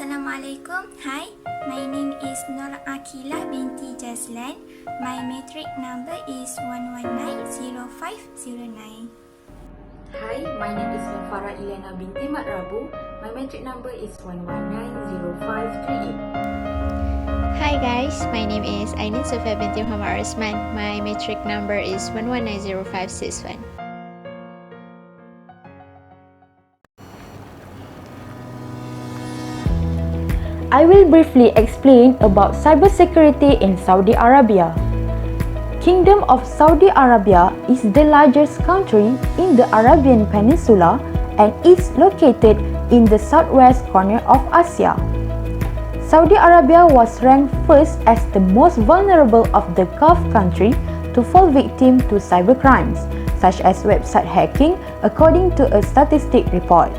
Assalamualaikum. Hi, my name is Nur Akilah binti Jazlan. My matric number is 1190509. Hi, my name is Farah Ilana binti Mat Rabu. My matric number is 1190538. Hi guys, my name is Ainin Sofia binti Muhammad Rasman. My matric number is 1190561. I will briefly explain about cybersecurity in Saudi Arabia. Kingdom of Saudi Arabia is the largest country in the Arabian Peninsula and is located in the southwest corner of Asia. Saudi Arabia was ranked first as the most vulnerable of the Gulf country to fall victim to cybercrimes, such as website hacking, according to a statistic report.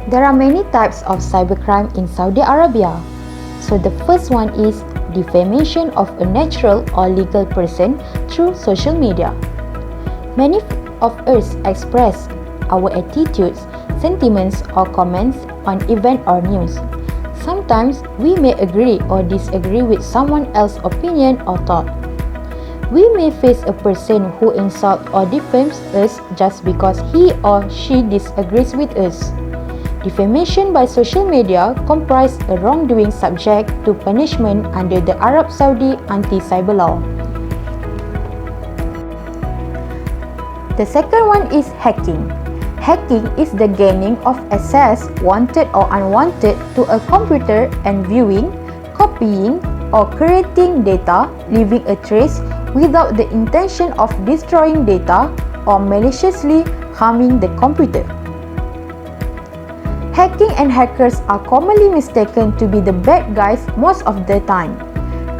There are many types of cybercrime in Saudi Arabia. So the first one is defamation of a natural or legal person through social media. Many of us express our attitudes, sentiments or comments on event or news. Sometimes we may agree or disagree with someone else's opinion or thought. We may face a person who insults or defames us just because he or she disagrees with us. Defamation by social media comprises a wrongdoing subject to punishment under the Arab Saudi anti-cyber law. The second one is hacking. Hacking is the gaining of access, wanted or unwanted, to a computer and viewing, copying, or creating data, leaving a trace without the intention of destroying data or maliciously harming the computer. Hacking and hackers are commonly mistaken to be the bad guys most of the time.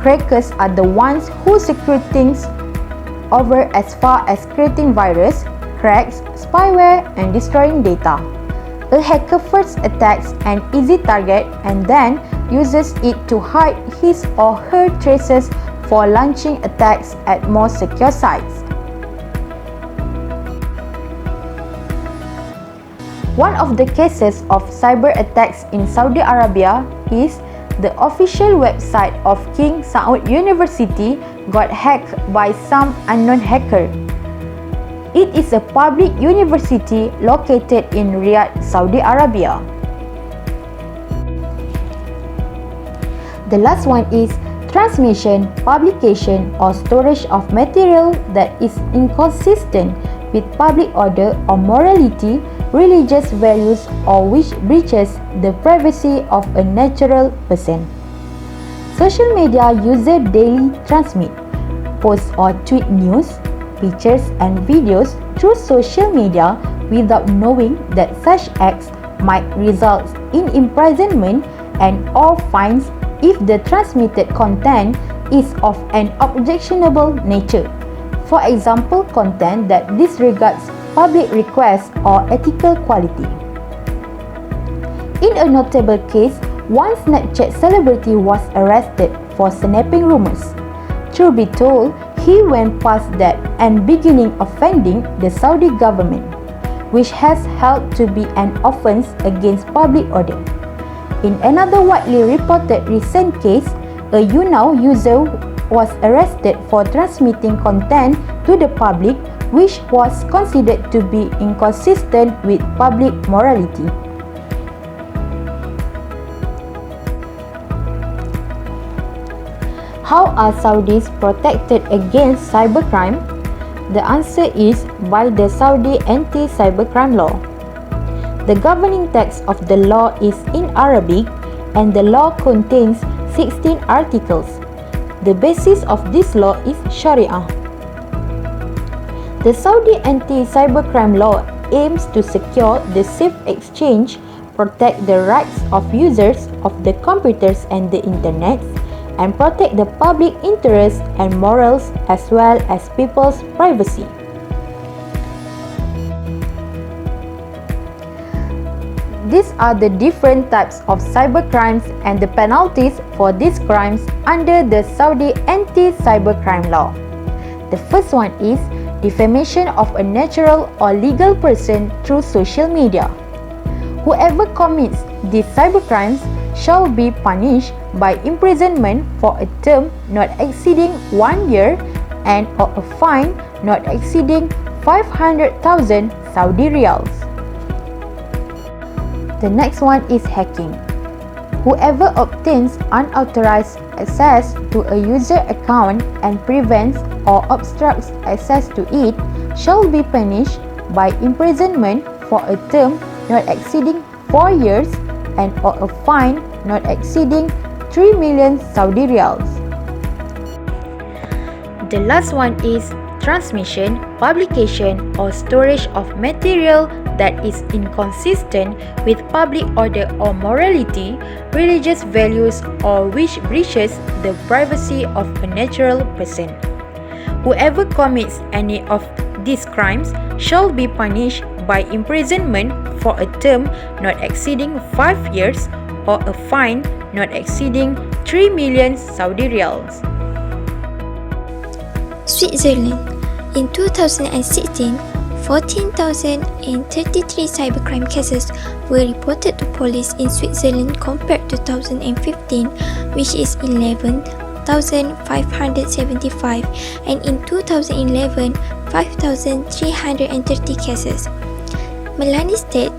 Crackers are the ones who secure things over as far as creating virus, cracks, spyware, and destroying data. A hacker first attacks an easy target and then uses it to hide his or her traces for launching attacks at more secure sites. One of the cases of cyber attacks in Saudi Arabia is the official website of King Saud University got hacked by some unknown hacker. It is a public university located in Riyadh, Saudi Arabia. The last one is transmission, publication, or storage of material that is inconsistent with public order or morality, religious values, or which breaches the privacy of a natural person. Social media users daily transmit, post or tweet news, pictures and videos through social media without knowing that such acts might result in imprisonment and or fines if the transmitted content is of an objectionable nature. For example, content that disregards public requests or ethical quality. In a notable case, one Snapchat celebrity was arrested for snapping rumors. Truth be told, he went past that and beginning offending the Saudi government, which has held to be an offense against public order. In another widely reported recent case, a YouNow user was arrested for transmitting content to the public which was considered to be inconsistent with public morality. How are Saudis protected against cybercrime? The answer is by the Saudi anti-cybercrime law. The governing text of the law is in Arabic and the law contains 16 articles. The basis of this law is Sharia. The Saudi anti-cybercrime law aims to secure the safe exchange, protect the rights of users of the computers and the internet, and protect the public interest and morals as well as people's privacy. These are the different types of cybercrimes and the penalties for these crimes under the Saudi anti-cybercrime law. The first one is defamation of a natural or legal person through social media. Whoever commits these cybercrimes shall be punished by imprisonment for a term not exceeding 1 year and or a fine not exceeding 500,000 Saudi riyals. The next one is hacking. Whoever obtains unauthorized access to a user account and prevents or obstructs access to it shall be punished by imprisonment for a term not exceeding 4 years and or a fine not exceeding 3 million Saudi riyals. The last one is transmission, publication, or storage of material that is inconsistent with public order or morality, religious values, or which breaches the privacy of a natural person. Whoever commits any of these crimes shall be punished by imprisonment for a term not exceeding 5 years or a fine not exceeding 3 million Saudi riyals. Switzerland. In 2016, 14,033 cybercrime cases were reported to police in Switzerland compared to 2015, which is 11,575, and in 2011, 5,330 cases. Melanie stated,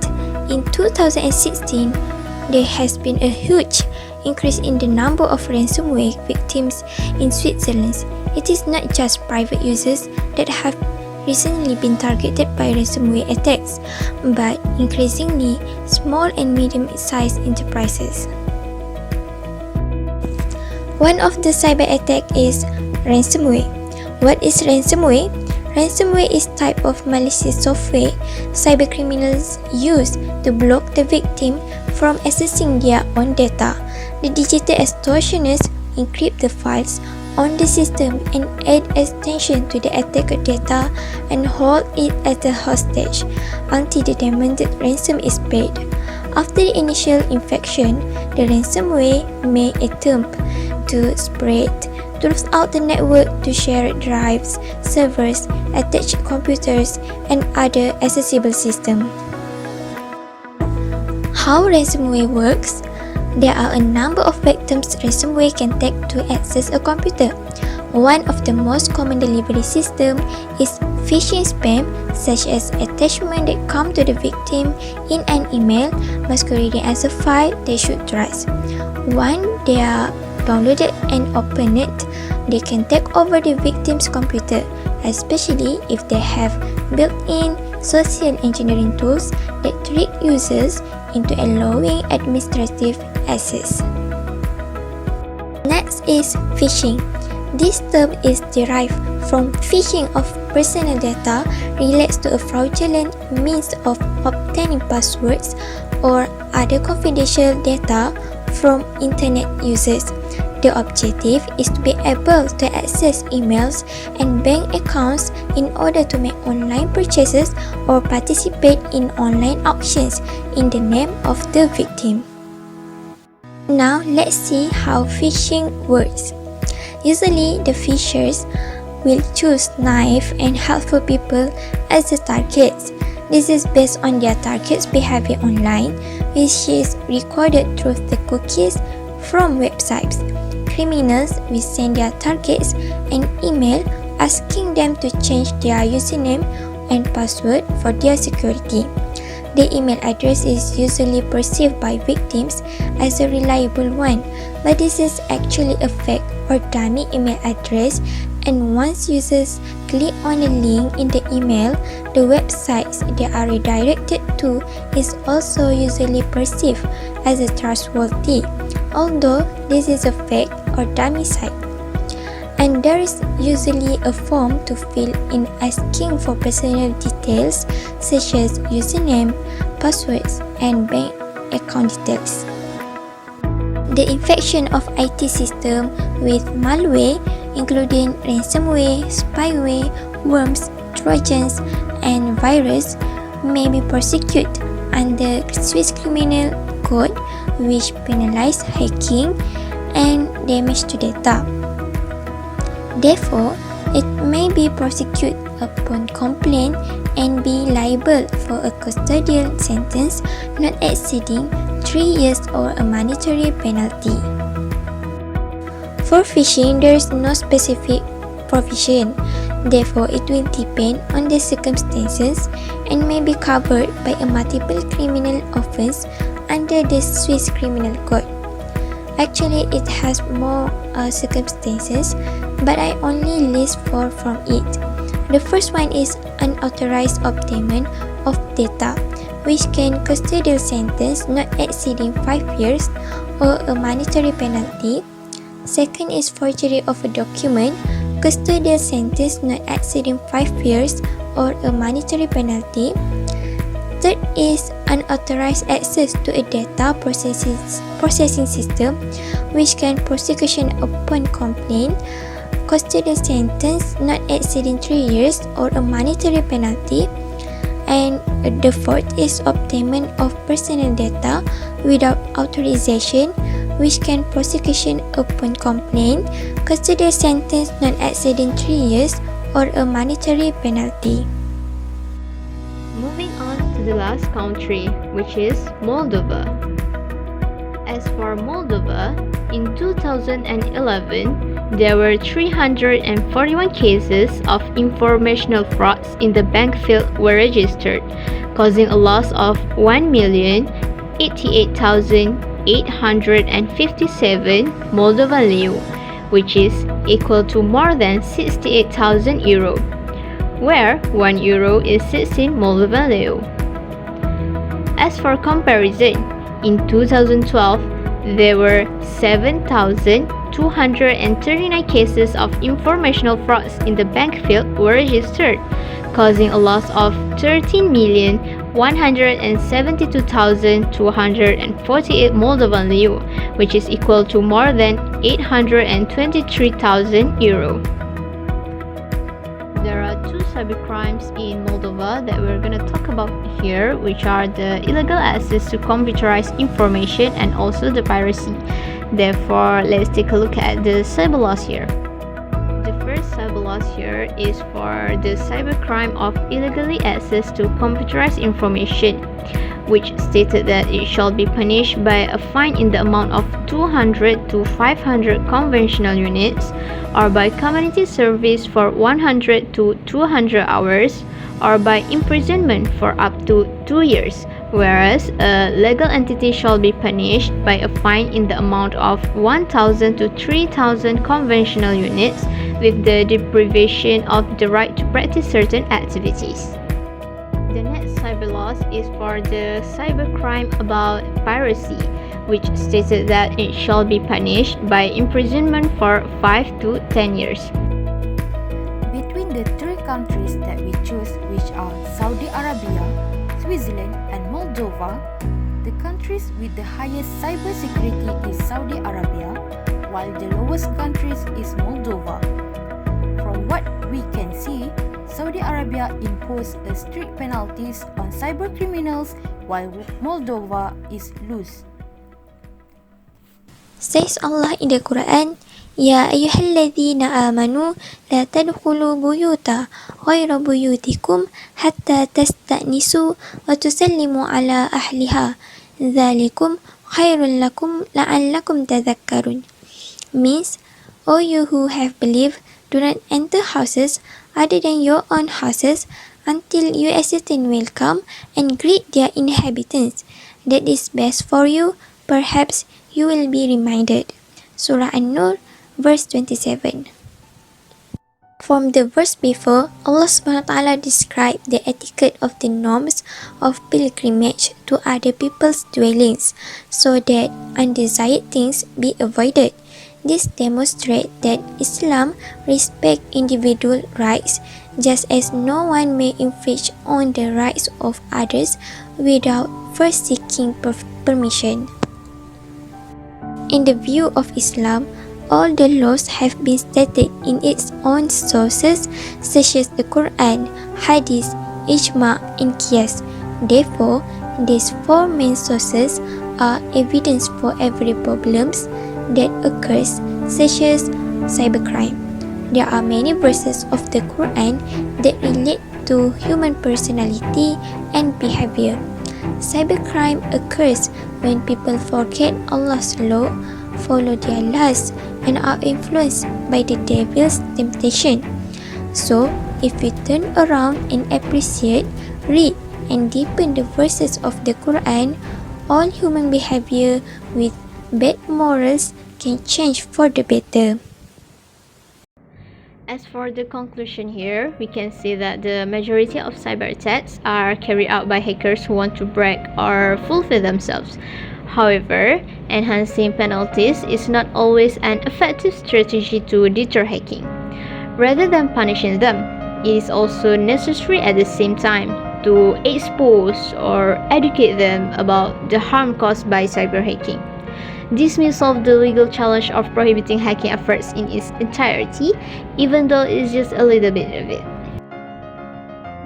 in 2016, there has been a huge increase in the number of ransomware victims in Switzerland. It is not just private users that have recently been targeted by ransomware attacks, but increasingly small and medium-sized enterprises. One of the cyber attacks is ransomware. What is ransomware? Ransomware is a type of malicious software cybercriminals use to block the victim from accessing their own data. The digital extortioners encrypt the files on the system and add extension to the attacker data and hold it as a hostage until the demanded ransom is paid. After the initial infection, the ransomware may attempt to spread throughout the network to share drives, servers, attached computers, and other accessible systems. How ransomware works? There are a number of vectors ransomware can take to access a computer. One of the most common delivery systems is phishing spam, such as attachments that come to the victim in an email masquerading as a file they should trust. Once they are downloaded and opened, they can take over the victim's computer, especially if they have built-in social engineering tools that trick users into allowing administrative access. Next is phishing. This term is derived from phishing of personal data, relates to a fraudulent means of obtaining passwords or other confidential data from internet users. The objective is to be able to access emails and bank accounts in order to make online purchases or participate in online auctions in the name of the victim. Now let's see how phishing works. Usually the phishers will choose naive and helpful people as the targets. This is based on their target's behavior online, which is recorded through the cookies from websites. Criminals will send their targets an email asking them to change their username and password for their security. The email address is usually perceived by victims as a reliable one, but this is actually a fake or dummy email address, and once users click on the link in the email, the websites they are redirected to is also usually perceived as a trustworthy, although this is a fake or dummy site. And there is usually a form to fill in asking for personal details such as username, passwords, and bank account details. The infection of IT system with malware, including ransomware, spyware, worms, trojans, and virus, may be prosecuted under Swiss Criminal Code, which penalize hacking and damage to data. Therefore, it may be prosecuted upon complaint and be liable for a custodial sentence not exceeding 3 years or a monetary penalty. For fishing, there is no specific provision. Therefore, it will depend on the circumstances and may be covered by a multiple criminal offence under the Swiss Criminal Code. Actually, it has more circumstances, but I only list 4 from it. The first one is unauthorized obtainment of data, which can custodial sentence not exceeding 5 years or a monetary penalty. Second is forgery of a document, custodial sentence not exceeding 5 years or a monetary penalty. Third is unauthorized access to a data processing system, which can prosecution upon complaint, custodial sentence not exceeding 3 years or a monetary penalty. And the fourth is obtainment of personal data without authorization, which can prosecution upon complaint, custodial sentence not exceeding 3 years or a monetary penalty. Moving on to the last country, which is Moldova. As for Moldova, in 2011, there were 341 cases of informational frauds in the bank field were registered, causing a loss of 1,088,857 Moldovan leu, which is equal to more than 68,000 euro, where 1 euro is 16 Moldovan leu. As for comparison, in 2012, there were 7,239 cases of informational frauds in the bank field were registered, causing a loss of 13,172,248 Moldovan leu, which is equal to more than 823,000 euro. There are 2 cybercrimes in Moldova that we're going to talk about here, which are the illegal access to computerized information and also the piracy. Therefore, let's take a look at the cyberlaws here. The first cyberlaws here is for the cybercrime of illegally access to computerized information, which stated that it shall be punished by a fine in the amount of 200 to 500 conventional units, or by community service for 100 to 200 hours, or by imprisonment for up to 2 years, whereas a legal entity shall be punished by a fine in the amount of 1,000 to 3,000 conventional units with the deprivation of the right to practice certain activities. The next cyberlaws is for the cybercrime about piracy, which stated that it shall be punished by imprisonment for 5 to 10 years. Between the 3 countries that we choose, which are Saudi Arabia, Switzerland and Moldova, the countries with the highest cybersecurity is Saudi Arabia, while the lowest countries is Moldova. From what we can see, Saudi Arabia imposed strict penalties on cybercriminals, while Moldova is loose. Says Allah in the Quran, Ya ayyuhalladzina amanu la tadkhulu buyuta ghayra buyutikum hatta tasta'nisu wa tusallimu ala ahliha dhalikum khairul lakum la'allakum tadhakkarun. Means, O you who have believed, do not enter houses other than your own houses until you ascertain welcome and greet their inhabitants. That is best for you, perhaps you will be reminded. Surah An-Nur, verse 27. From the verse before, Allah SWT described the etiquette of the norms of pilgrimage to other people's dwellings so that undesired things be avoided. This demonstrates that Islam respects individual rights, just as no one may infringe on the rights of others without first seeking permission. In the view of Islam, all the laws have been stated in its own sources, such as the Quran, Hadith, Ijma, and Qiyas. Therefore, these 4 main sources are evidence for every problems that occurs, such as cybercrime. there are many verses of the Quran that relate to human personality and behavior. Cybercrime occurs when people forget Allah's law, follow their lusts, and are influenced by the devil's temptation. So, if we turn around and appreciate, read, and deepen the verses of the Quran, all human behavior with bad morals can change for the better. As for the conclusion here, we can see that the majority of cyber attacks are carried out by hackers who want to brag or fulfill themselves. However, enhancing penalties is not always an effective strategy to deter hacking. Rather than punishing them, it is also necessary at the same time to expose or educate them about the harm caused by cyber hacking. This may solve the legal challenge of prohibiting hacking efforts in its entirety, even though it's just a little bit of it.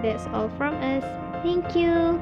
That's all from us. Thank you.